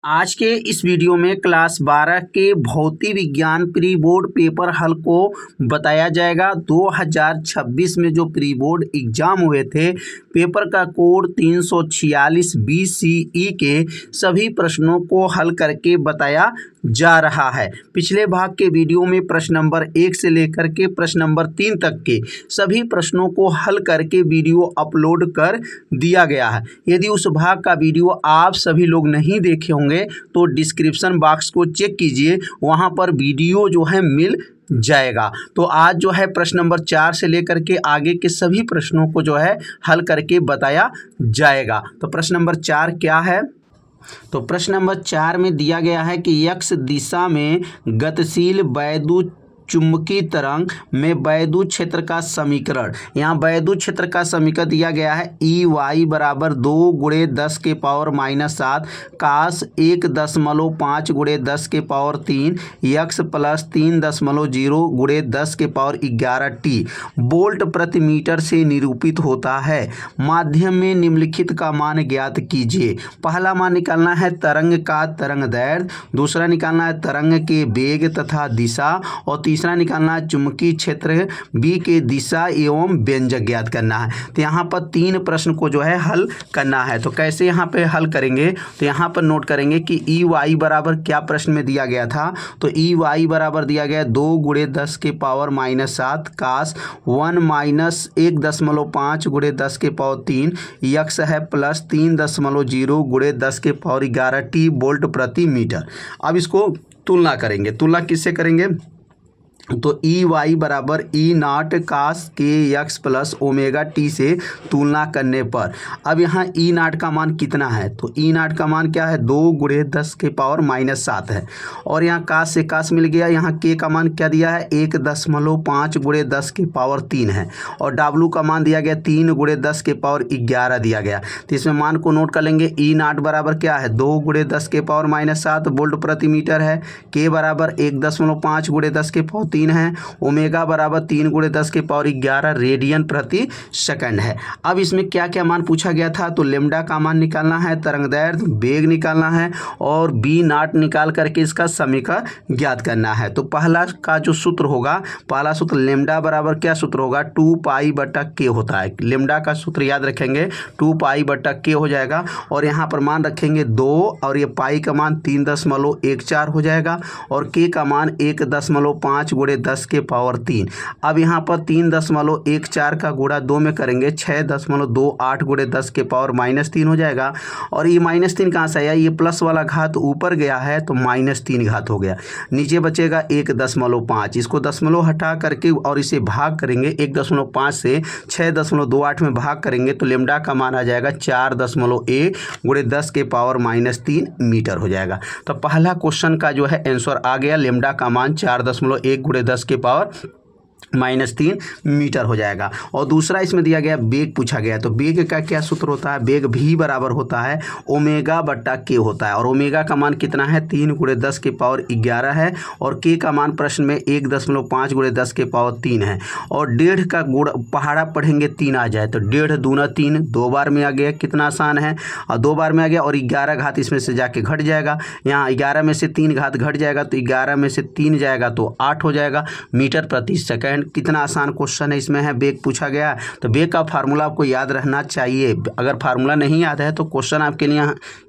आज के इस वीडियो में क्लास 12 के भौतिक विज्ञान प्री बोर्ड पेपर हल को बताया जाएगा। 2026 में जो प्री बोर्ड एग्जाम हुए थे, पेपर का कोड 346 BCE के सभी प्रश्नों को हल करके बताया जा रहा है। पिछले भाग के वीडियो में प्रश्न नंबर 1 से लेकर के प्रश्न नंबर 3 तक के सभी प्रश्नों को हल करके वीडियो अपलोड कर दिया गया है। यदि उस भाग का वीडियो आप सभी लोग नहीं देखे होंगे तो डिस्क्रिप्शन बॉक्स को चेक कीजिए, वहां पर वीडियो जो है मिल जाएगा। तो आज जो है प्रश्न नंबर 4 से लेकर के आगे के सभी प्रश्नों को जो है हल करके बताया जाएगा। तो प्रश्न नंबर 4 क्या है? तो प्रश्न नंबर 4 में दिया गया है कि x दिशा में गतिशील वैद्युत चुंबकीय तरंग में वैद्युत क्षेत्र का समीकरण। यहाँ वैद्युत क्षेत्र का समीकरण दिया गया है EY बराबर 2 × 10 के पावर -7 कास 1.5 × 10 के पावर 3 x प्लस 3.0 × 10 के पावर 11 t वोल्ट प्रति मीटर से निरूपित होता है। माध्यम में निम्नलिखित का मान ज्ञात कीजिए। पहला मान निकालना है तरंग का तरंग दैर्घ्य, दूसरा निकालना है तरंग के वेग तथा दिशा, और तीसरा निकालना है चुंबकीय क्षेत्र B के दिशा एवं व्यंजक ज्ञात करना है। तो यहाँ पर 3 प्रश्न को जो है हल करना है। तो कैसे यहाँ पे हल करेंगे? तो यहाँ पर नोट करेंगे कि EY बराबर क्या प्रश्न में दिया गया था। तो EY बराबर दिया गया 2 × 10 के पावर -7 कास 1 - 1.5 × 10 के पावर 3 x है प्लस 3.0 × 10 के पावर 11 t वोल्ट प्रति मीटर। अब इसको तुलना करेंगे। तुलना किससे करेंगे? तो EY बराबर E0 कास के x प्लस ओमेगा टी से तुलना करने पर अब यहाँ E0 का मान कितना है? तो E0 का मान क्या है? 2 × 10 के पावर -7 है, और यहाँ कास से कास मिल गया। यहाँ K का मान क्या दिया है? 1.5 × 10 के पावर 3 है, और W का मान दिया गया 3 × 10 के पावर 11 दिया गया। तो इसमें मान को नोट कर लेंगे। E0 बराबर क्या है? 2 × 10 के पावर -7 वोल्ट प्रति मीटर है। K बराबर 1.5 × 10 के पावर 3 है। ओमेगा बराबर 3 × 10 के पावर 11 रेडियन प्रति सेकंड है। अब इसमें क्या क्या मान पूछा गया था? तो लेमडा का मान निकालना है, तरंगदैर्घ्य, वेग निकालना है, और B0 निकाल करके इसका समीकरण ज्ञात करना है। तो पहला का जो सूत्र होगा, पहला सूत्र लेमडा बराबर क्या सूत्र होगा? 2π/k होता है। लेमडा का सूत्र याद रखेंगे, 2π/k हो जाएगा, और यहाँ पर मान रखेंगे 2, और ये पाई का मान 3.14 हो जाएगा, और k का मान 1.5 × 10 के पावर 3। अब यहाँ पर 3.14 का गुणा 2 में करेंगे, 6.28 × 10 के पावर -3 हो जाएगा, और ये -3 कहाँ से आया? ये प्लस वाला घात ऊपर गया है तो -3 घात हो गया। नीचे बचेगा 1.5, इसको दशमलव हटा करके और इसे भाग करेंगे 1.5 से 6.28 में भाग करेंगे तो लेमडा का मान आ जाएगा 4.1 × 10 के पावर -3 मीटर हो जाएगा। तो पहला क्वेश्चन का जो है आंसर आ गया, लेमडा का मान 4.1 × 10 के पावर -3 मीटर हो जाएगा। और दूसरा इसमें दिया गया वेग पूछा गया। तो वेग का क्या सूत्र होता है? वेग V बराबर होता है ω/k होता है, और ओमेगा का मान कितना है? 3 × 10 के पावर 11 है, और k का मान प्रश्न में 1.5 × 10 के पावर 3 है, और 1.5 का गुण पहाड़ा पढ़ेंगे 3 आ जाए तो 1.5 दूना 3, 2 बार में आ गया, कितना आसान है, और 2 बार में आ गया, और 11 घात इसमें से जाके घट जाएगा। यहाँ 11 में से 3 घात घट जाएगा तो 11 में से 3 जाएगा तो 8 हो जाएगा मीटर प्रति सेकंड। कितना आसान क्वेश्चन है इसमें है। वेग पूछा गया, तो वेग का फार्मूला आपको याद रहना चाहिए। अगर फार्मूला नहीं याद है तो क्वेश्चन आपके लिए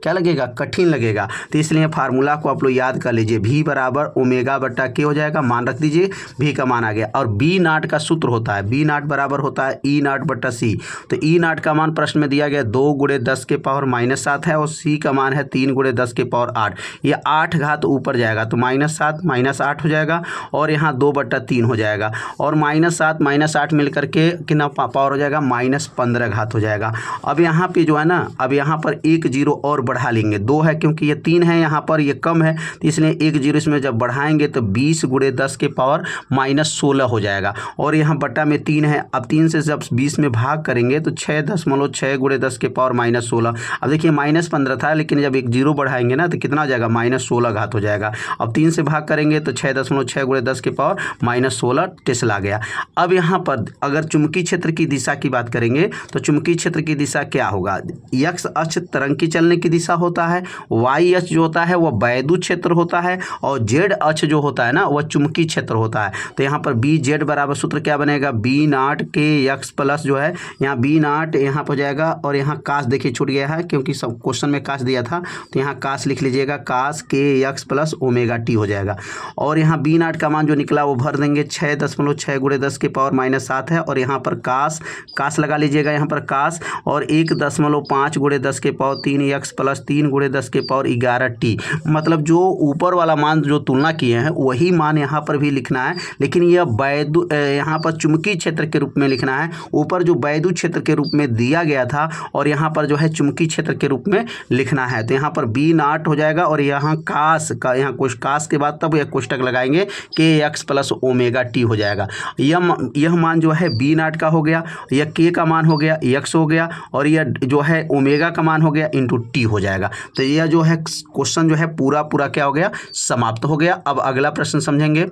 क्या लगेगा? कठिन लगेगा। तो इसलिए फार्मूला को आप लोग याद कर लीजिए। V बराबर ω/k हो जाएगा, मान रख दीजिए, V का मान आ गया। और B0 का सूत्र होता है, B0 बराबर होता है E0/c। तो E0 का मान प्रश्न में दिया गया 2 × 10 के पावर -7 है, और C का मान है 3 × 10 के पावर 8। ये 8 घात ऊपर जाएगा तो -7 -8 हो जाएगा, और यहाँ 2/3 हो जाएगा, और -7 -8 मिल करके कितना पावर हो जाएगा? -15 घात हो जाएगा। अब यहाँ पे जो है ना, अब यहाँ पर 1 0 और बढ़ा लेंगे। 2 है क्योंकि ये 3 है, यहाँ पर ये कम है, तो इसलिए 1 0 इसमें जब बढ़ाएंगे तो 20 × 10 के पावर -16 हो जाएगा, और यहाँ बट्टा में 3 है। अब 3 से जब 20 में भाग करेंगे तो 6.6 × 10 के पावर -16। अब देखिए -15 था, लेकिन जब 1 0 बढ़ाएंगे ना तो कितना हो जाएगा? -16 घात हो जाएगा। अब 3 से भाग करेंगे तो 6.6 × 10 के पावर -16 टेस्ला आ गया। अब यहाँ पर अगर चुंबकीय क्षेत्र की दिशा की बात करेंगे तो चुंबकीय क्षेत्र की दिशा क्या होगा? एक्स अक्ष तरंग की चलने की दिशा होता है, वाई अक्ष जो होता है वह वैद्युत क्षेत्र होता है, और जेड अक्ष जो होता है ना वह चुंबकीय क्षेत्र होता है। तो यहाँ पर बी जेड बराबर सूत्र क्या बनेगा? बी नॉट के एक्स प्लस जो है यहाँ बी नॉट यहाँ पर हो जाएगा, और यहाँ कास देखिए छूट गया है क्योंकि सब क्वेश्चन में कास दिया था, तो यहाँ कास लिख लीजिएगा, कास के एक्स प्लस ओमेगा टी हो जाएगा। और यहाँ बी नॉट का मान जो निकला वो भर देंगे, 6.6 गुणे 10 की पावर -7 है, और यहाँ पर कास लगा लीजिएगा यहाँ पर कास, और 1.5 गुणे 10 के पावर 3 एक्स प्लस 3 गुणे 10 के पावर 11 टी। मतलब जो ऊपर वाला मान जो तुलना किए हैं वही मान यहाँ पर भी लिखना है, लेकिन यह यहाँ पर चुंबकीय क्षेत्र के रूप में लिखना है। ऊपर जो वैद्युत क्षेत्र के रूप में दिया गया था और यहाँ पर जो है चुंबकीय क्षेत्र के रूप में लिखना है। तो यहाँ पर बी नॉट हो जाएगा, और यहाँ कास का यहाँ कुछ कास के बाद तब यह कोष्टक लगाएंगे के एक्स प्लस ओमेगा टी हो जाएगा। यह मान जो है बी नॉट का हो गया, यह के का मान हो गया, एक्स हो गया, और यह जो है ओमेगा का मान हो गया इंटू टी हो जाएगा। तो यह जो है क्वेश्चन जो है पूरा क्या हो गया? समाप्त हो गया। अब अगला प्रश्न समझेंगे।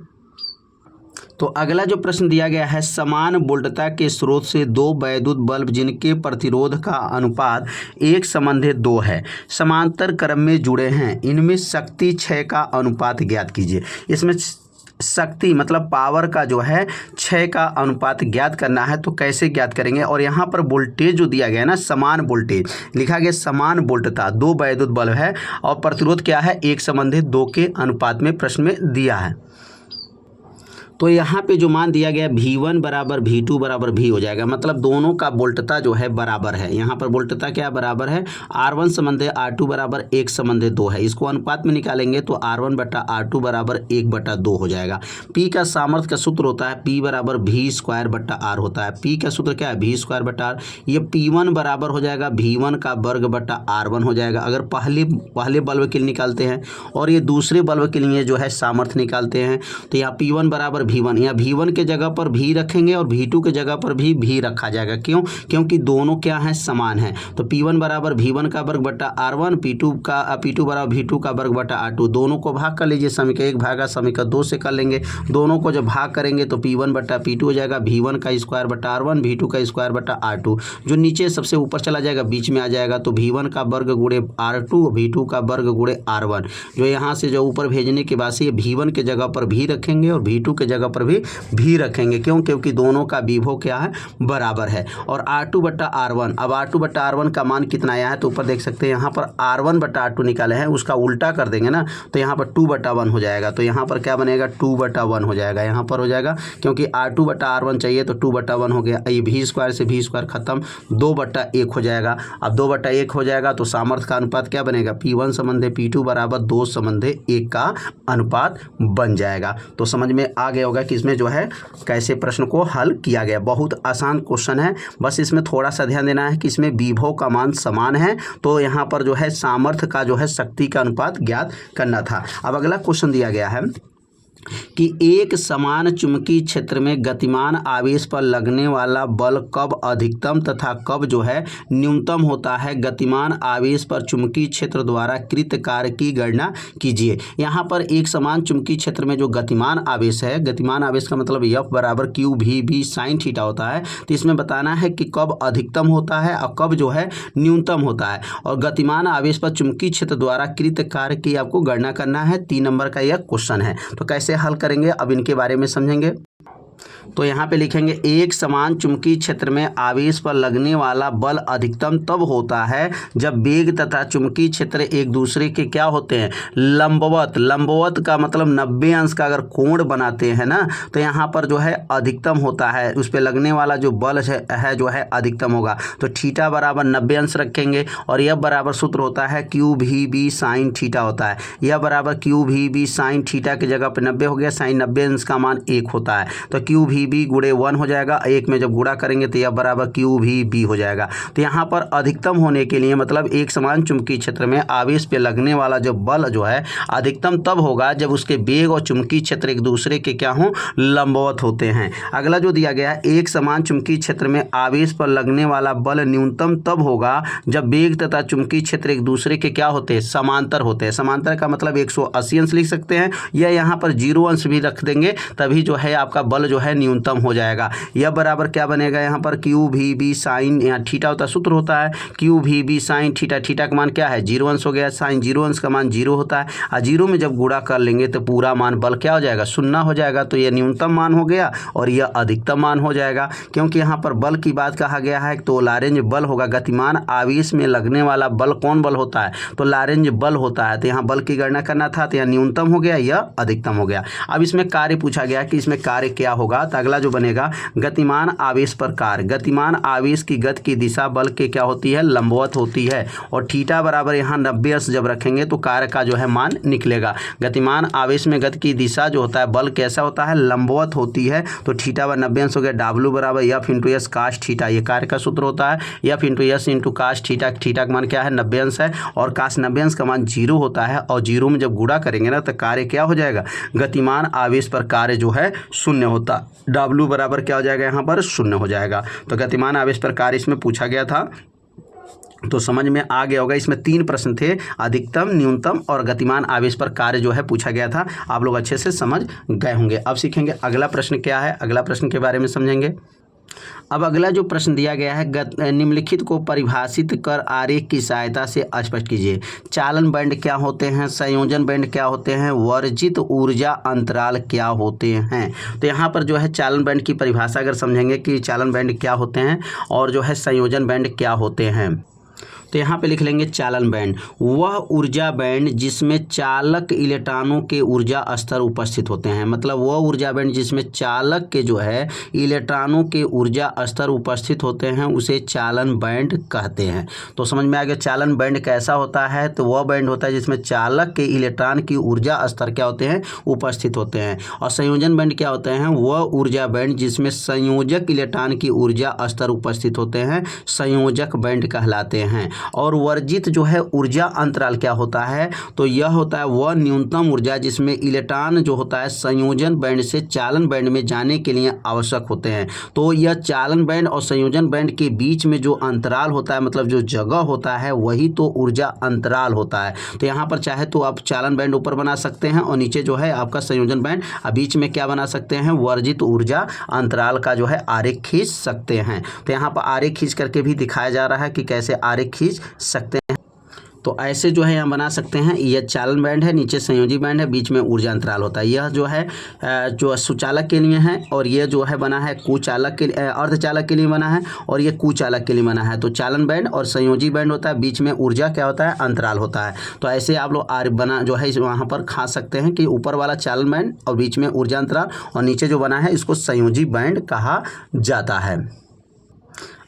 तो अगला जो प्रश्न दिया गया है, समान वोल्टता के स्रोत से दो वैद्युत बल्ब जिनके प्रतिरोध का अनुपात 1:2 है, समांतर क्रम में जुड़े हैं, इनमें शक्ति क्षय का अनुपात ज्ञात कीजिए। इसमें शक्ति मतलब पावर का जो है क्षय का अनुपात ज्ञात करना है, तो कैसे ज्ञात करेंगे? और यहाँ पर वोल्टेज जो दिया गया है ना, समान वोल्टेज लिखा गया, समान वोल्टता, दो वैद्युत बल्ब है और प्रतिरोध क्या है? 1:2 के अनुपात में प्रश्न में दिया है। तो यहाँ पे जो मान दिया गया V1 बराबर V2 बराबर V हो जाएगा, मतलब दोनों का वोल्टता जो है बराबर है। यहाँ पर वोल्टता क्या बराबर है? R1 संबंध R2 बराबर 1:2 है। इसको अनुपात में निकालेंगे तो R1 बटा R2 बराबर 1/2 हो जाएगा। P का सामर्थ्य का सूत्र होता है P बराबर V² बटा R होता है। P का सूत्र क्या है? V² बटा R। ये P1 बराबर हो जाएगा V1 का वर्ग बटा R1 हो जाएगा, अगर पहले बल्ब के लिए निकालते हैं, और ये दूसरे बल्ब के लिए जो है सामर्थ्य निकालते हैं। तो यहाँ P1 बराबर V1, या V1 के जगह पर V रखेंगे और V2 के जगह पर भी V रखा जाएगा। क्यों? क्योंकि दोनों क्या हैं? समान हैं। तो P1 बराबर V1 का वर्ग बटा R1, P2 बराबर V2 का वर्ग बटा R2। दोनों को भाग कर लीजिए, समीकरण 1 भागा समीकरण 2 से कर लेंगे। दोनों को जब भाग करेंगे तो P1 बटा P2 हो जाएगा, V1 का स्क्वायर बटा R1, V2 का स्क्वायर बटा R2। जो नीचे सबसे ऊपर चला जाएगा बीच में आ जाएगा, तो V1 का वर्ग गुणे R2, V2 का वर्ग गुणे R1। जो यहाँ से जो ऊपर भेजने के बाद से ये V1 के जगह पर V रखेंगे और V2 के जगह पर भी रखेंगे। क्यों? क्योंकि दोनों का विभव क्या है? बराबर है। और R2 बटा R1, अब R2 बटा R1 का मान कितना आया है? तो ऊपर देख सकते हैं, यहाँ पर R1 बटा R2 निकाले हैं, उसका उल्टा कर देंगे ना, तो यहाँ पर 2/1 हो जाएगा। तो यहाँ पर क्या बनेगा? 2/1 हो जाएगा, यहाँ पर हो जाएगा, क्योंकि R2 बटा R1 चाहिए तो 2/1 हो गया। ये V² से V² खत्म, 2/1 हो जाएगा। अब 2/1 हो जाएगा तो सामर्थ्य का अनुपात क्या बनेगा? P1 संबंध P2 बराबर 2:1 का अनुपात बन जाएगा। तो समझ में आ गया होगा कि इसमें जो है कैसे प्रश्न को हल किया गया। बहुत आसान क्वेश्चन है, बस इसमें थोड़ा सा ध्यान देना है कि इसमें विभव का मान समान है, तो यहाँ पर जो है सामर्थ्य का जो है शक्ति का अनुपात ज्ञात करना था। अब अगला क्वेश्चन दिया गया है कि एक समान चुंबकीय क्षेत्र में गतिमान आवेश पर लगने वाला बल कब अधिकतम तथा कब जो है न्यूनतम होता है? गतिमान आवेश पर चुंबकीय क्षेत्र द्वारा कृत कार्य की गणना कीजिए। यहाँ पर एक समान चुंबकीय क्षेत्र में जो गतिमान आवेश है, गतिमान आवेश का मतलब F बराबर QVB sin थीटा होता है, तो इसमें बताना है कि कब अधिकतम होता है और कब जो है न्यूनतम होता है। और गतिमान आवेश पर चुंबकीय क्षेत्र द्वारा कृत कार्य की आपको गणना करना है। 3 नंबर का यह क्वेश्चन है। तो कैसे हल करेंगे, अब इनके बारे में समझेंगे। तो यहाँ पे लिखेंगे, एक समान चुंबकीय क्षेत्र में आवेश पर लगने वाला बल अधिकतम तब होता है जब वेग तथा चुंबकीय क्षेत्र एक दूसरे के क्या होते हैं? लंबवत। लंबवत का मतलब 90 अंश का अगर कोण बनाते हैं ना, तो यहाँ पर जो है अधिकतम होता है, उस पर लगने वाला जो बल है जो है अधिकतम होगा। तो थीटा बराबर 90 अंश रखेंगे, और यह बराबर सूत्र होता है QVB sin थीटा होता है। यह बराबर QVB sin थीटा की जगह पर 90 हो गया, sin 90 अंश का मान 1 होता है, तो QVB गुणे 1 हो जाएगा। 1 में जब गुणा करेंगे तो यह बराबर QVB हो जाएगा। तो यहाँ पर अधिकतम होने के लिए मतलब एक समान चुंबकीय क्षेत्र में आवेश पे लगने वाला जो बल जो है अधिकतम तब होगा जब उसके वेग और चुंबकीय क्षेत्र एक दूसरे के क्या हों? लंबवत होते हैं। अगला जो दिया गया है, एक समान चुंबकीय क्षेत्र में आवेश पर लगने वाला बल न्यूनतम तब होगा जब वेग तथा चुंबकीय क्षेत्र एक दूसरे के क्या होते हैं? समांतर होते हैं। समांतर का मतलब 180 अंश लिख सकते हैं, या यहाँ पर 0 अंश भी रख देंगे, तभी जो है आपका बल जो है न्यूनतम हो जाएगा। यह बराबर क्या बनेगा यहाँ पर क्यू वी बी साइन, यहाँ थीटा होता है, सूत्र होता है q v B sine theta. Theta का मान क्या है 0 अंश हो गया, साइन 0 अंश का मान 0 होता है, और 0 में जब गुणा कर लेंगे तो पूरा मान बल क्या हो जाएगा 0 हो जाएगा। तो यह न्यूनतम मान हो गया और यह अधिकतम मान हो जाएगा। क्योंकि यहाँ पर बल की बात कहा गया है तो लॉरेंज बल होगा, गतिमान आवेश में लगने वाला बल कौन बल होता है तो लॉरेंज बल होता है। तो यहाँ बल की गणना करना था तो यहाँ न्यूनतम हो गया, यह अधिकतम हो गया। अब इसमें कार्य पूछा गया कि इसमें कार्य क्या होगा, तो अगला जो बनेगा गतिमान आवेश पर कार्य। गतिमान आवेश की गति की दिशा बल के क्या होती है लंबवत होती है, और थीटा बराबर यहाँ 90 अंश जब रखेंगे तो कार्य का जो है मान निकलेगा। गतिमान आवेश में गति की दिशा जो होता है बल कैसा होता है लंबवत होती है, तो थीटा व 90 अंश हो गया। डब्ल्यू बराबर एफ इंटू एस काश थीटा, ये कार्य का सूत्र होता है एफ इंटू एस इंटू काश थीटा। थीटा का मान क्या है 90 अंश है, और काश 90 अंश का मान 0 होता है, और 0 में जब गुणा करेंगे ना तो कार्य क्या हो जाएगा गतिमान आवेश पर कार्य जो है 0 होता। डब्ल्यू बराबर क्या हो जाएगा यहाँ पर 0 हो जाएगा। तो गतिमान आवेश पर कार्य इसमें पूछा गया था, तो समझ में आ गया होगा। इसमें 3 प्रश्न थे, अधिकतम, न्यूनतम और गतिमान आवेश पर कार्य जो है पूछा गया था। आप लोग अच्छे से समझ गए होंगे। अब सीखेंगे अगला प्रश्न क्या है, अगला प्रश्न के बारे में समझेंगे। अब अगला जो प्रश्न दिया गया है निम्नलिखित को परिभाषित कर आरेख की सहायता से स्पष्ट कीजिए। चालन बैंड क्या होते हैं, संयोजन बैंड क्या होते हैं, वर्जित ऊर्जा अंतराल क्या होते हैं। तो यहाँ पर जो है चालन बैंड की परिभाषा अगर समझेंगे कि चालन बैंड क्या होते हैं और जो है संयोजन बैंड क्या होते हैं, तो यहाँ पे लिख लेंगे चालन बैंड वह ऊर्जा बैंड जिसमें चालक इलेक्ट्रॉनों के ऊर्जा स्तर उपस्थित होते हैं। मतलब वह ऊर्जा बैंड जिसमें चालक के जो है इलेक्ट्रॉनों के ऊर्जा स्तर उपस्थित होते हैं उसे चालन बैंड कहते हैं। तो समझ में आ गया चालन बैंड कैसा होता है, तो वह बैंड होता है जिसमें चालक के इलेक्ट्रॉन की ऊर्जा स्तर क्या होते हैं उपस्थित होते हैं। और संयोजन बैंड क्या होते हैं, वह ऊर्जा बैंड जिसमें संयोजक इलेक्ट्रॉन की ऊर्जा स्तर उपस्थित होते हैं संयोजक बैंड कहलाते हैं। और वर्जित जो है ऊर्जा अंतराल क्या होता है, तो यह होता है वह न्यूनतम ऊर्जा जिसमें इलेक्ट्रॉन जो होता है संयोजन बैंड से चालन बैंड में जाने के लिए आवश्यक होते हैं। तो यह चालन बैंड और संयोजन बैंड के बीच में जो अंतराल होता है, मतलब जो जगह होता है वही तो ऊर्जा अंतराल होता है। तो यहाँ पर चाहे तो आप चालन बैंड ऊपर बना सकते हैं और नीचे जो है आपका संयोजन बैंड, बीच में क्या बना सकते हैं वर्जित ऊर्जा अंतराल का जो है आरेख खींच सकते हैं। तो यहाँ पर आरेख खींच करके भी दिखाया जा रहा है कि कैसे आरेख खींच सकते हैं। तो ऐसे जो है यहाँ बना सकते हैं, यह चालन बैंड है, नीचे संयोजी बैंड है, बीच में ऊर्जा अंतराल होता है। यह जो है जो सुचालक के लिए है, और यह जो है बना है कुचालक के अर्धचालक के लिए बना है, और यह कुचालक के लिए बना है। तो चालन बैंड और संयोजी बैंड होता है, बीच में ऊर्जा क्या होता है अंतराल होता है। तो ऐसे आप लोग बना जो है वहाँ पर खा सकते हैं कि ऊपर वाला चालन बैंड और बीच में ऊर्जा अंतराल, और नीचे जो बना है इसको संयोजी बैंड कहा जाता है।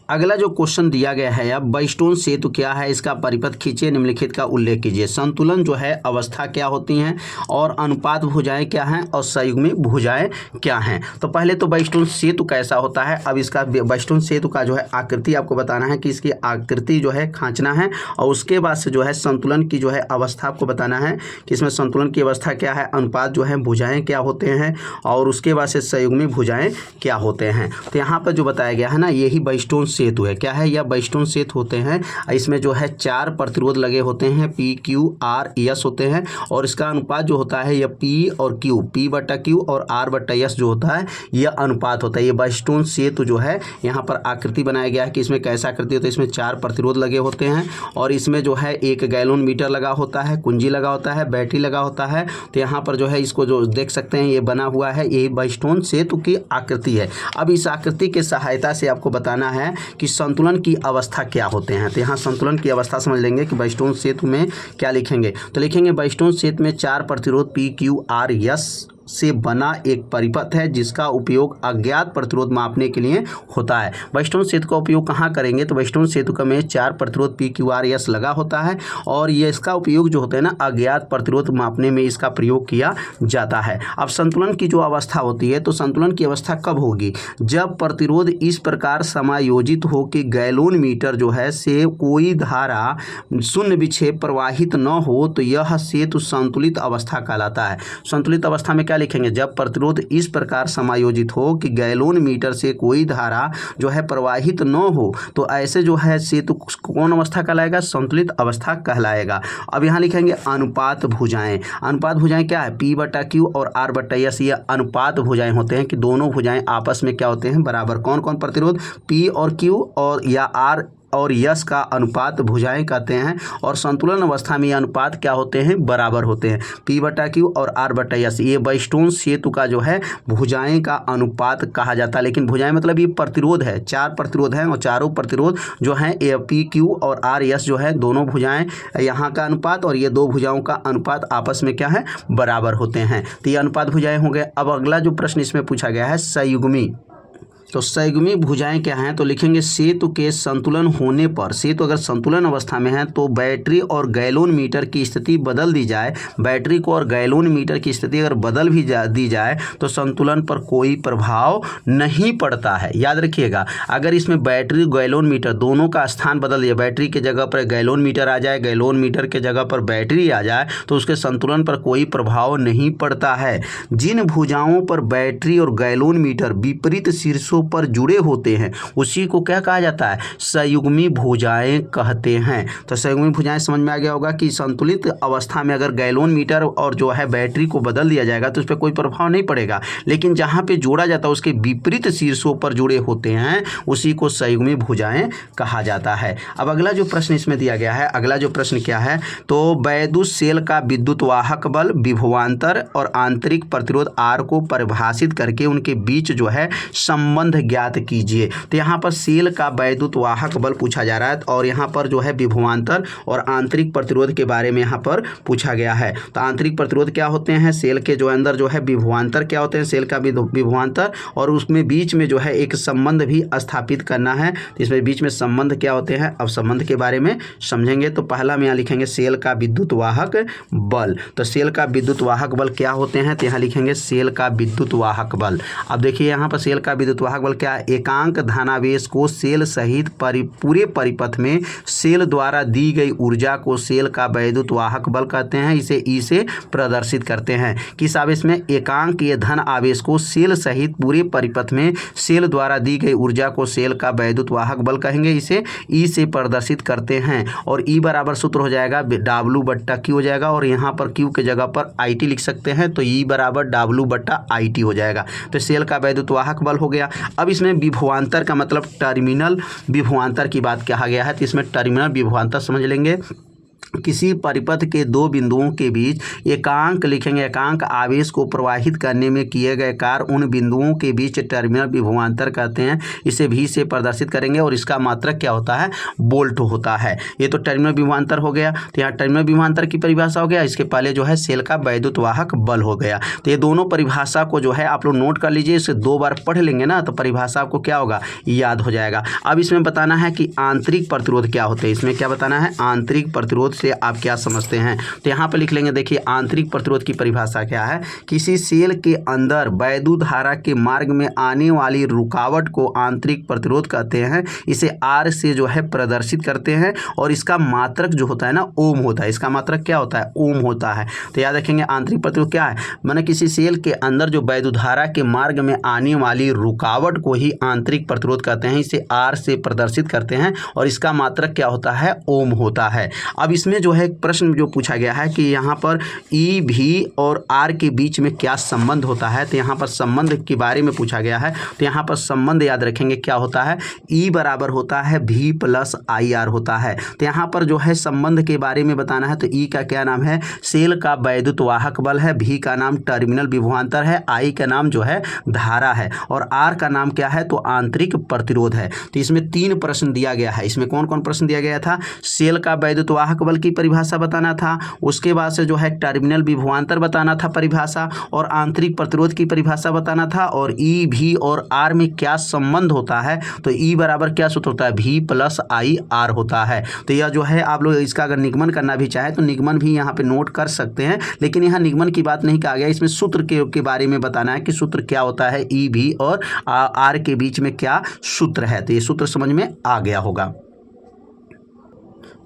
अगला जो क्वेश्चन दिया गया है, अब बाइस्टोन सेतु क्या है, इसका परिपथ खींचिए, निम्नलिखित का उल्लेख कीजिए। संतुलन जो है अवस्था क्या होती हैं, और अनुपात भुजाएं क्या हैं, और संयुग्मी भुजाएं क्या हैं। तो पहले तो बाइस्टोन सेतु कैसा होता है, अब इसका बाइस्टोन सेतु का जो है आकृति आपको बताना है कि इसकी आकृति जो है खींचना है, और उसके बाद से जो है संतुलन की जो है अवस्था आपको बताना है कि इसमें संतुलन की अवस्था क्या है, अनुपात जो है भुजाएं क्या होते हैं, और उसके बाद से संयुग्मी भुजाएं क्या होते हैं। तो यहाँ पर जो बताया गया है ना, यही बाइस्टोन सेतु है। क्या है, यह बाइस्टोन सेतु होते हैं। इसमें जो है 4 प्रतिरोध लगे होते हैं, पी क्यू आर एस होते हैं, और इसका अनुपात जो होता है यह पी और क्यू, पी बटा क्यू और आर बटा एस जो होता है यह अनुपात होता है। ये बाइस्टोन सेतु जो है यहाँ पर आकृति बनाया गया है कि इसमें कैसा आकृति होता है, इसमें 4 प्रतिरोध लगे होते हैं, और इसमें जो है 1 गैलन मीटर लगा होता है, कुंजी लगा होता है, बैटरी लगा होता है। तो यहाँ पर जो है इसको जो देख सकते हैं ये बना हुआ है, यही बाइस्टोन सेतु की आकृति है। अब इस आकृति के सहायता से आपको बताना है कि संतुलन की अवस्था क्या होते हैं। तो यहाँ संतुलन की अवस्था समझ लेंगे कि बाइस्टोन सेतु में क्या लिखेंगे, तो लिखेंगे बाइस्टोन सेतु में 4 प्रतिरोध पी क्यू आर एस से बना एक परिपथ है जिसका उपयोग अज्ञात प्रतिरोध मापने के लिए होता है। बाइस्टोन सेतु का उपयोग कहाँ करेंगे, तो बाइस्टोन सेतु का में 4 प्रतिरोध पी क्यू आर एस लगा होता है, और ये इसका उपयोग जो होता है ना अज्ञात प्रतिरोध मापने में इसका प्रयोग किया जाता है। अब संतुलन की जो अवस्था होती है, तो संतुलन की अवस्था कब होगी, जब प्रतिरोध इस प्रकार समायोजित हो कि गैलन मीटर जो है से कोई धारा शून्य विक्षेप प्रवाहित न हो, तो यह सेतु संतुलित अवस्था कहलाता है। संतुलित अवस्था में क्या लिखेंगे, जब प्रतिरोध इस प्रकार समायोजित हो कि गैलोन मीटर से कोई धारा जो है प्रवाहित न हो तो ऐसे जो है सेतु कौन अवस्था कहलाएगा, संतुलित अवस्था कहलाएगा। अब यहाँ लिखेंगे अनुपात भुजाएं। अनुपात भुजाएं क्या है, P/Q और R/S, ये अनुपात भुजाएं होते हैं कि दोनों भुजाएं आपस में क्या होते हैं, बराबर। कौन कौन प्रतिरोध, P और Q और या R और यस का अनुपात भुजाएं कहते हैं, और संतुलन अवस्था में ये अनुपात क्या होते हैं, बराबर होते हैं। P/Q और R/S ये वेस्टोन सेतु का जो है भुजाएं का अनुपात कहा जाता है। लेकिन भुजाएं मतलब ये प्रतिरोध है, 4 प्रतिरोध हैं और चारों प्रतिरोध जो हैं P/Q और R/S जो है दोनों भुजाएं यहाँ का अनुपात और ये दो भुजाओं का अनुपात आपस में क्या है, बराबर होते हैं। तो ये अनुपात भुजाएं हो गए। अब अगला जो प्रश्न इसमें पूछा गया है संयुग्मी। तो संयुग्मी भुजाएं क्या हैं, तो लिखेंगे सेतु के संतुलन होने पर, सेतु अगर संतुलन अवस्था में है तो बैटरी और गैलोन मीटर की स्थिति बदल दी जाए, बैटरी को और गैलोन मीटर की स्थिति अगर बदल भी दी जाए तो संतुलन पर कोई प्रभाव नहीं पड़ता है। याद रखिएगा, अगर इसमें बैटरी गैलोन मीटर दोनों का स्थान बदल दिया, बैटरी के जगह पर गैलोन मीटर आ जाए, गैलोन मीटर के जगह पर बैटरी आ जाए, तो उसके संतुलन पर कोई प्रभाव नहीं पड़ता है। जिन भुजाओं पर बैटरी और गैलोन मीटर विपरीत शीर्षों पर जुड़े होते हैं उसी को क्या कहा जाता है, संयुग्मी भुजाएं कहते हैं। तो संयुग्मी भुजाएं समझ में आ गया होगा कि संतुलित अवस्था में अगर गैलोन मीटर और जो है बैटरी को बदल दिया जाएगा तो उस पर कोई प्रभाव नहीं पड़ेगा, लेकिन जहां पे जोड़ा जाता है उसके विपरीत शीर्षों पर जुड़े होते हैं उसी को संयुग्मी भुजाएं कहा जाता है। अब अगला जो प्रश्न इसमें दिया गया है, अगला जो प्रश्न क्या है, तो वैद्युत सेल का विद्युत वाहक बल, विभवांतर और आंतरिक प्रतिरोध R को परिभाषित करके उनके बीच जो है संबंध ज्ञात कीजिए। तो यहाँ पर सेल का वैद्युत वाहक बल पूछा जा रहा है और यहाँ पर जो है विभवांतर और आंतरिक प्रतिरोध के बारे में यहाँ पर पूछा गया है। तो आंतरिक प्रतिरोध क्या होते हैं, सेल के जो अंदर जो है विभवांतर क्या होते हैं, सेल का विभवांतर, और उसमें बीच में जो है एक संबंध भी स्थापित करना है। तो इसमें बीच में संबंध क्या होते हैं, अब संबंध के बारे में समझेंगे। तो पहला में यहाँ लिखेंगे सेल का विद्युत वाहक बल। तो सेल का विद्युत वाहक बल क्या होते हैं, तो यहाँ लिखेंगे सेल का विद्युत वाहक बल। अब देखिए यहाँ पर सेल का विद्युत वाहक बल क्या है, एकांक धनावेश को सेल सहित पूरे परिपथ में सेल द्वारा दी गई ऊर्जा को सेल का वैद्युत वाहक बल कहते हैं। इसे ई से प्रदर्शित करते हैं। किस आवेश में, एकांक ये धन आवेश को सेल सहित पूरे परिपथ में सेल द्वारा दी गई ऊर्जा को सेल का वैद्युत वाहक बल कहेंगे, इसे ई से प्रदर्शित करते हैं। और ई बराबर सूत्र हो जाएगा W/Q हो जाएगा, और यहाँ पर Q के जगह पर IT लिख सकते हैं, तो ई बराबर W/IT हो जाएगा। तो सेल का वैद्युत वाहक बल हो गया। अब इसमें विभवांतर का मतलब टर्मिनल विभवांतर की बात कहा गया है, तो इसमें टर्मिनल विभवांतर समझ लेंगे। किसी परिपथ के दो बिंदुओं के बीच एकांक लिखेंगे, एकांक आवेश को प्रवाहित करने में किए गए कार्य उन बिंदुओं के बीच टर्मिनल विभवांतर कहते हैं। इसे भी से प्रदर्शित करेंगे और इसका मात्रक क्या होता है, वोल्ट होता है। ये तो टर्मिनल विभवांतर हो गया। तो यहाँ टर्मिनल विभवांतर की परिभाषा हो गया, इसके पहले जो है सेल का वैद्युत वाहक बल हो गया। तो ये दोनों परिभाषा को जो है आप लोग नोट कर लीजिए, इसे 2 बार पढ़ लेंगे ना तो परिभाषा आपको क्या होगा, याद हो जाएगा। अब इसमें बताना है कि आंतरिक प्रतिरोध क्या होते हैं, इसमें क्या बताना है, आंतरिक प्रतिरोध से आप क्या समझते हैं। तो यहाँ पे लिख लेंगे, देखिए आंतरिक प्रतिरोध की परिभाषा क्या है, किसी सेल के अंदर वैद्युत धारा के मार्ग में आने वाली रुकावट को आंतरिक प्रतिरोध कहते हैं। इसे R से जो है प्रदर्शित करते हैं और इसका मात्रक जो होता है ना ओम होता है। इसका मात्रक क्या होता है, ओम होता है। तो याद रखेंगे आंतरिक प्रतिरोध क्या है, माने किसी सेल के अंदर जो वैद्युत धारा के मार्ग में आने वाली रुकावट को ही आंतरिक प्रतिरोध कहते हैं। इसे R से प्रदर्शित करते हैं और इसका मात्रक क्या होता है, ओम होता है। अब इसमें जो है प्रश्न जो पूछा गया है कि यहाँ पर ई भी और आर के बीच में क्या संबंध होता है, तो यहाँ पर संबंध के बारे में पूछा गया है। तो यहाँ पर संबंध याद रखेंगे क्या होता है, ई बराबर होता है V + IR होता है। तो यहाँ पर जो है संबंध के बारे में बताना है, तो ई का क्या नाम है, सेल का वैद्युत वाहक बल है, V का नाम टर्मिनल विभवांतर है, I का नाम जो है धारा है और R का नाम क्या है, तो आंतरिक प्रतिरोध है। तो इसमें 3 प्रश्न दिया गया है। इसमें कौन कौन प्रश्न दिया गया था, सेल का वैद्युत वाहक बल की परिभाषा बताना था, उसके बाद से जो है टर्मिनल विभवांतर बताना था परिभाषा, और आंतरिक प्रतिरोध की परिभाषा बताना था, और ई भी और आर में क्या संबंध होता है। तो ई बराबर क्या सूत्र होता है, V + IR होता है। तो यह जो है आप लोग इसका अगर निगमन करना भी चाहे तो निगमन भी यहाँ पे नोट कर सकते हैं, लेकिन यहाँ निगमन की बात नहीं कहा गया, इसमें सूत्र के बारे में बताना है कि सूत्र क्या होता है, ई भी और आर के बीच में क्या सूत्र है। तो ये सूत्र समझ में आ गया होगा।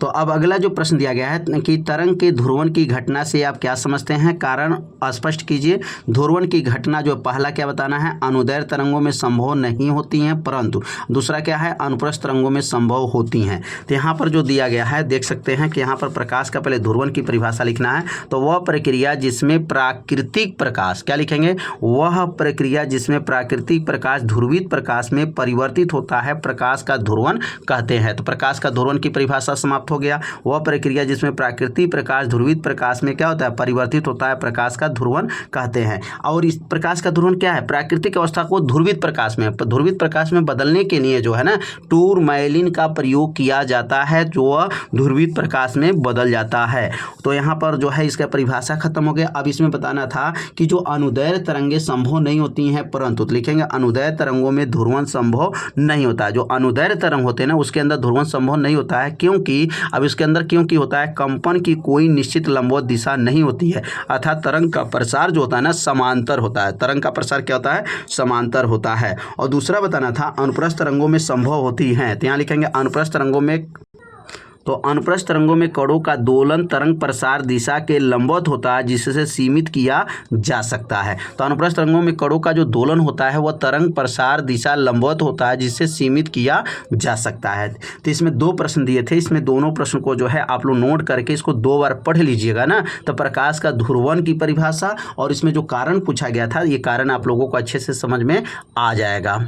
तो अब अगला जो प्रश्न दिया गया है कि तरंग के ध्रुवण की घटना से आप क्या समझते हैं, कारण स्पष्ट कीजिए। ध्रुवण की घटना जो पहला क्या बताना है, अनुदैर्घ्य तरंगों में संभव नहीं होती हैं, परंतु दूसरा क्या है, अनुप्रस्थ तरंगों में संभव होती हैं। तो यहाँ पर जो दिया गया है देख सकते हैं कि यहाँ पर प्रकाश का पहले ध्रुवण की परिभाषा लिखना है। तो वह प्रक्रिया जिसमें प्राकृतिक प्रकाश, क्या लिखेंगे, वह प्रक्रिया जिसमें प्राकृतिक प्रकाश ध्रुवित प्रकाश में परिवर्तित होता है, प्रकाश का ध्रुवण कहते हैं। तो प्रकाश का ध्रुवण की परिभाषा समाप्त हो गया। वह प्रक्रिया जिसमें प्राकृतिक प्रकाश ध्रुवित प्रकाश में क्या होता है, परिवर्तित होता है, प्रकाश का ध्रुवण कहते हैं। और इस प्रकाश का ध्रुवण क्या है, प्राकृतिक अवस्था को ध्रुवित प्रकाश में बदलने के लिए जो है ना टूरमैलिन का प्रयोग किया जाता है, जो ध्रुवित प्रकाश में बदल जाता है। तो यहाँ पर जो है इसका परिभाषा खत्म हो गया। अब इसमें बताना था कि जो अनुदैर्घ्य तरंगें संभव नहीं होती हैं, परंतु तो लिखेंगे अनुदैर्घ्य तरंगों में ध्रुवण संभव नहीं होता है। जो अनुदैर्घ्य तरंग होते हैं ना उसके अंदर ध्रुवण संभव नहीं होता है, क्योंकि अब इसके अंदर क्योंकि होता है, कंपन की कोई निश्चित लंबवत दिशा नहीं होती है, अर्थात तरंग का प्रसार जो होता है ना समांतर होता है। तरंग का प्रसार क्या होता है, समांतर होता है। और दूसरा बताना था अनुप्रस्थ तरंगों में संभव होती हैं। तो यहाँ लिखेंगे अनुप्रस्थ तरंगों में, तो अनुप्रस्थ तरंगों में कणों का दोलन तरंग प्रसार दिशा के लंबवत होता है, जिससे सीमित किया जा सकता है। तो अनुप्रस्थ तरंगों में कणों का जो दोलन होता है वह तरंग प्रसार दिशा लंबवत होता है, जिससे सीमित किया जा सकता है। तो इसमें दो प्रश्न दिए थे, इसमें दोनों प्रश्न को जो है आप लोग नोट करके इसको 2 बार पढ़ लीजिएगा ना। तो प्रकाश का ध्रुवण की परिभाषा और इसमें जो कारण पूछा गया था, ये कारण आप लोगों को अच्छे से समझ में आ जाएगा।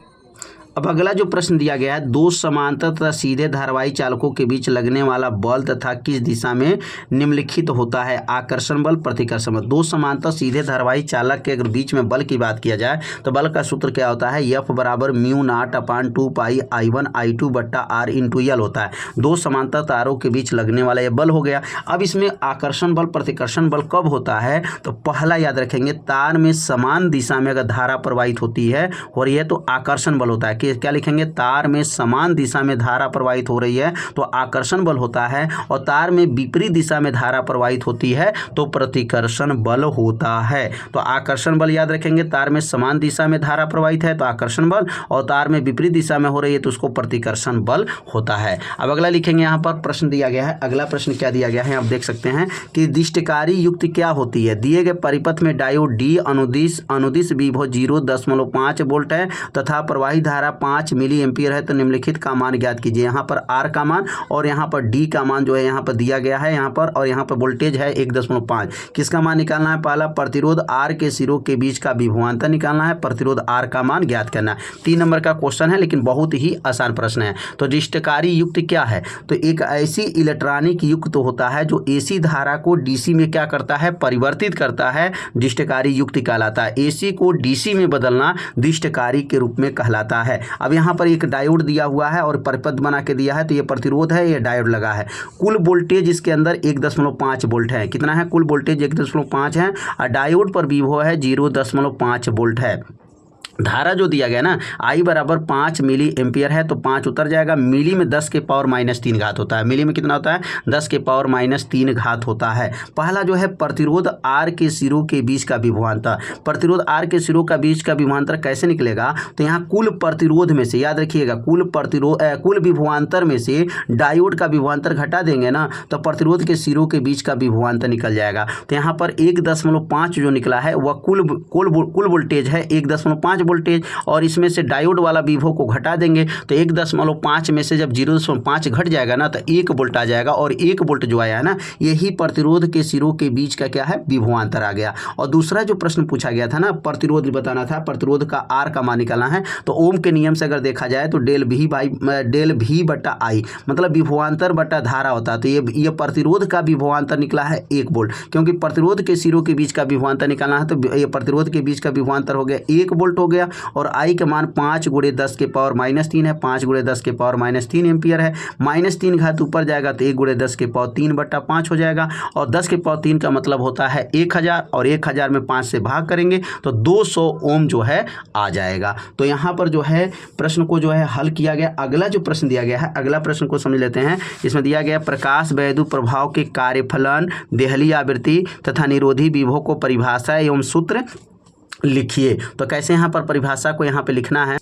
अब अगला जो प्रश्न दिया गया है, 2 समांतर तथा सीधे धारावाही चालकों के बीच लगने वाला बल तथा किस दिशा में निम्नलिखित होता है, आकर्षण बल, प्रतिकर्षण बल। 2 समांतर सीधे धारावाही चालक के अगर बीच में बल की बात किया जाए तो बल का सूत्र क्या होता है, F बराबर μ0/2 पाई I1 I2 बट्टा R इंटू L होता है। 2 समांतर तारों के बीच लगने वाला यह बल हो गया। अब इसमें आकर्षण बल प्रतिकर्षण बल कब होता है, तो पहला याद रखेंगे, तार में समान दिशा में अगर धारा प्रवाहित होती है हो रही है तो आकर्षण बल होता है। क्या लिखेंगे, तार में समान दिशा में धारा प्रवाहित हो रही है तो आकर्षण बल होता है, और तार में विपरीत दिशा में धारा प्रवाहित होती है तो प्रतिकर्षण बल होता है। तो आकर्षण बल याद रखेंगे, तार में समान दिशा में धारा प्रवाहित है तो आकर्षण बल, और तार में विपरीत दिशा में हो रही है तो उसको प्रतिकर्षण बल होता है। अब अगला लिखेंगे, यहाँ पर प्रश्न दिया गया है। अगला प्रश्न क्या दिया गया है, आप देख सकते हैं कि दिष्टकारी युक्ति क्या होती है। दिए गए परिपथ में डायोड डी अनुदिश विभव 0.5 वोल्ट है तथा प्रवाही धारा 5 मिली एम्पियर है, तो निम्नलिखित का मान ज्ञात कीजिए। यहाँ पर आर का मान और यहाँ पर डी का मान जो है यहाँ पर दिया गया है यहाँ पर, और यहाँ पर वोल्टेज है 1.5। किसका मान निकालना है, पहला प्रतिरोध आर के सिरों के बीच का विभवांतर निकालना है, प्रतिरोध आर का मान ज्ञात करना है। 3 नंबर का क्वेश्चन है, लेकिन बहुत ही आसान प्रश्न है। तो दिष्टकारी युक्ति क्या है, तो एक ऐसी इलेक्ट्रॉनिक युक्त होता है जो एसी धारा को डीसी में क्या करता है, परिवर्तित करता है, दिष्टकारी युक्ति कहलाता है। एसी को डीसी में बदलना दिष्टकारी के रूप में कहलाता है। अब यहाँ पर एक डायोड दिया हुआ है और परिपथ बना के दिया है, तो ये प्रतिरोध है, ये डायोड लगा है। कुल वोल्टेज इसके अंदर 1.5 वोल्ट है। कितना है, कुल वोल्टेज 1.5 है, और डायोड पर विभव है 0.5 वोल्ट है। धारा जो दिया गया ना I बराबर 5 मिली एम्पियर है, तो 5 उतर जाएगा। मिली में 10 के पावर -3 घात होता है। मिली में कितना होता है, 10 के पावर -3 घात होता है। पहला जो है प्रतिरोध R के सिरों के बीच का विभवांतर। प्रतिरोध R के सिरों का बीच का विभवांतर कैसे निकलेगा, तो यहाँ कुल प्रतिरोध में से याद रखिएगा, कुल विभवांतर में से डायोड का विभवांतर घटा देंगे ना, तो प्रतिरोध के सिरों के बीच का विभवांतर निकल जाएगा। तो यहाँ पर 1.5 जो निकला है वह कुल वोल्टेज है 1.5 वोल्टेज, और इसमें से डायोड वाला विभव को घटा देंगे तो 1.5 में से जब 0.5 घट जाएगा ना तो 1 वोल्ट आ जाएगा, और 1 वोल्ट जो आया है ना यही प्रतिरोध के सिरों के बीच का क्या है, विभवांतर आ गया। और दूसरा जो प्रश्न पूछा गया था ना, प्रतिरोध बताना था, प्रतिरोध का आर का मान निकालना है। तो ओम के नियम से अगर देखा जाए तो डेल भी बटा आई मतलब विभवांतर बटा धारा होता है। तो ये प्रतिरोध का विभवांतर निकला है 1 वोल्ट, क्योंकि प्रतिरोध के सिरों के बीच का विभवांतर निकालना है, तो ये प्रतिरोध के बीच का विभवांतर हो गया 1 वोल्ट हो गया। और आई का मान 5 × 10 के पावर -3 है, 5 × 10 के पावर -3 एम्पियर है। -3 घात ऊपर जाएगा तो 1 × 10 के पावर 3/5 हो जाएगा, और 10 के पावर 3 का मतलब होता है 1000, और 1000 में 5 से भाग करेंगे तो 200 ओम जो है आ जाएगा। तो यहाँ पर जो है प्रश्न को जो है हल किया गया। अगला जो प्रश्न दिया गया है, अगला प्रश्न को समझ लेते हैं। इसमें दिया गया प्रकाश वैद्युत प्रभाव के कार्यफलन, देहली आवृत्ति तथा निरोधी विभव को परिभाषा एवं सूत्र लिखिए। तो कैसे यहाँ पर परिभाषा को यहाँ पे लिखना है,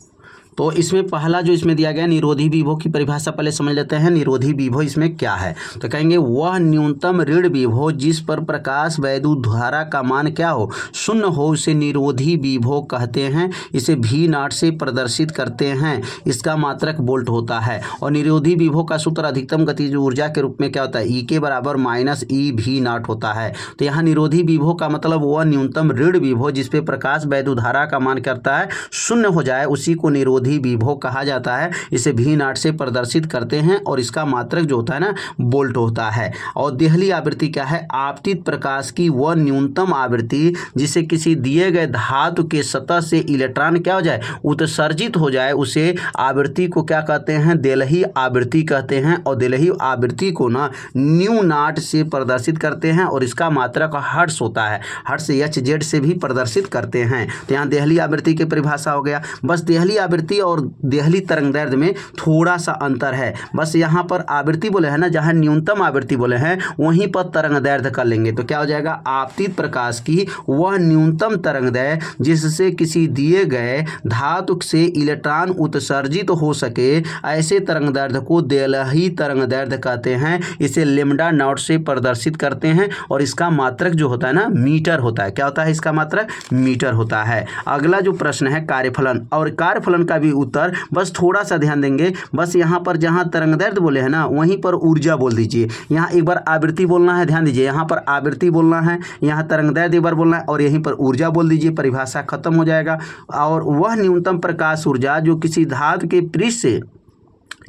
तो इसमें पहला जो इसमें दिया गया निरोधी विभव की परिभाषा पहले समझ लेते हैं। निरोधी विभव इसमें क्या है, तो कहेंगे वह न्यूनतम ऋण विभव जिस पर प्रकाश वैद्युत धारा का मान क्या हो, शून्य हो, उसे निरोधी विभव कहते हैं। इसे V0 से प्रदर्शित करते हैं। इसका मात्रक वोल्ट होता है। और निरोधी विभव का सूत्र अधिकतम गतिज ऊर्जा के रूप में क्या होता है, E के बराबर माइनस E V0 होता है। तो यहाँ निरोधी विभव का मतलब वह न्यूनतम ऋण विभव जिस पे प्रकाश वैद्युत धारा का मान करता है शून्य हो जाए, उसी को निरोधी विभव कहा जाता है। इसे V0 से प्रदर्शित करते हैं और इसका मात्रक जो होता है ना वोल्ट होता है। और देहली आवृत्ति क्या है, आपतित प्रकाश की वह न्यूनतम आवृत्ति जिसे किसी दिए गए धातु के सतह से इलेक्ट्रॉन क्या हो जाए, उत्सर्जित हो जाए, उसे आवृत्ति को क्या कहते हैं, देलही आवृत्ति कहते हैं। और देलही आवृत्ति को ना न्यू नॉट से प्रदर्शित करते हैं और इसका मात्रक हर्ट्ज होता है। हर्ट्ज HZ से भी प्रदर्शित करते हैं। तो यहाँ देहली आवृत्ति की परिभाषा हो गया। बस देहली आवृत्ति और देहली तरंगदैर्ध्य में थोड़ा सा अंतर है। बस यहाँ पर आवृत्ति बोले हैं ना, जहाँ न्यूनतम आवृत्ति बोले हैं वहीं पर तरंगदैर्ध्य कर लेंगे। तो क्या हो जाएगा, आपतित प्रकाश की वह न्यूनतम तरंगदैर्ध्य जिससे किसी दिए गए धातु से इलेक्ट्रॉन उत्सर्जित हो सके, ऐसे तरंगदैर्ध्य को देलही तरंगदैर्ध्य कहते हैं। इसे लैम्ब्डा नॉट से प्रदर्शित करते हैं और इसका मात्रक जो होता है ना मीटर होता है। क्या होता है, इसका मात्रक मीटर होता है। अगला जो प्रश्न है कार्यफलन, और कार्यफलन का भी उत्तर बस थोड़ा सा ध्यान देंगे। बस यहाँ पर जहाँ तरंगदैर्ध्य बोले हैं ना वहीं पर ऊर्जा बोल दीजिए। यहाँ एक बार आवृत्ति बोलना है, ध्यान दीजिए, यहाँ पर आवृत्ति बोलना है, यहाँ तरंगदैर्ध्य एक बार बोलना है और यहीं पर ऊर्जा बोल दीजिए, परिभाषा खत्म हो जाएगा। और वह न्यूनतम प्रकाश ऊर्जा जो किसी धातु के पृष्ठ से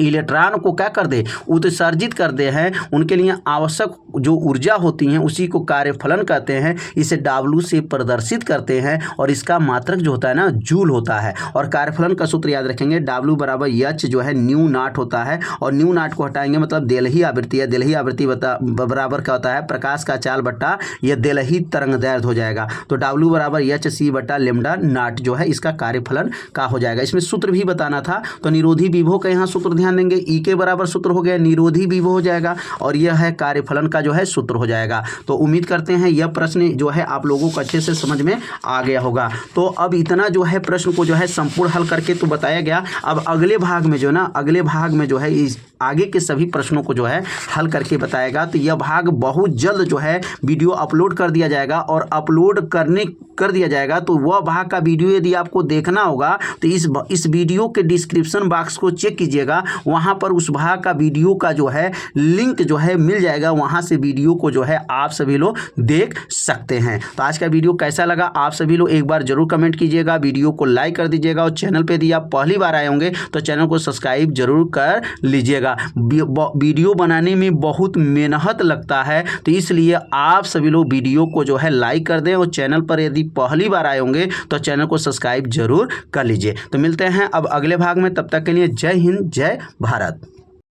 इलेक्ट्रॉन को क्या कर दे, उत्सर्जित कर दे हैं, उनके लिए आवश्यक जो ऊर्जा होती हैं उसी को कार्यफलन कहते हैं। इसे W से प्रदर्शित करते हैं और इसका मात्रक जो होता है ना जूल होता है। और कार्यफलन का सूत्र याद रखेंगे, W बराबर H जो है न्यू नॉट होता है। और न्यू नॉट को हटाएंगे मतलब देलही आवृत्ति है। देलही आवृत्ति बराबर क्या होता है, प्रकाश का चाल बट्टा यह देलही तरंगदैर्ध्य हो जाएगा। तो W बराबर HC बट्टा लैम्ब्डा नॉट जो है इसका कार्यफलन का हो जाएगा। इसमें सूत्र भी बताना था, तो निरोधी विभव का यहाँ सूत्र ध्यान देंगे, E के बराबर सूत्र हो गया, निरोधी विभव हो जाएगा और यह है कार्यफलन का जो है सूत्र हो जाएगा। तो उम्मीद करते हैं यह प्रश्न जो है आप लोगों को अच्छे से समझ में आ गया होगा। तो अब इतना जो है प्रश्न को जो है संपूर्ण हल करके तो बताया गया। अब अगले भाग में जो ना, अगले भाग में जो है इस आगे के सभी प्रश्नों को जो है हल करके बताएगा। तो यह भाग बहुत जल्द जो है वीडियो अपलोड कर दिया जाएगा और अपलोड कर दिया जाएगा। तो वह भाग का वीडियो यदि आपको देखना होगा तो इस वीडियो के डिस्क्रिप्शन बॉक्स को चेक कीजिएगा, वहाँ पर उस भाग का वीडियो का जो है लिंक जो है मिल जाएगा। वहाँ से वीडियो को जो है आप सभी लोग देख सकते हैं। तो आज का वीडियो कैसा लगा आप सभी लोग एक बार जरूर कमेंट कीजिएगा, वीडियो को लाइक कर दीजिएगा और चैनल पे यदि आप पहली बार आए होंगे तो चैनल को सब्सक्राइब जरूर कर लीजिएगा। वीडियो बनाने में बहुत मेहनत लगता है, तो इसलिए आप सभी लोग वीडियो को जो है लाइक कर दें और चैनल पर यदि पहली बार आए होंगे तो चैनल को सब्सक्राइब जरूर कर लीजिए। तो मिलते हैं अब अगले भाग में, तब तक के लिए जय हिंद, जय भारत।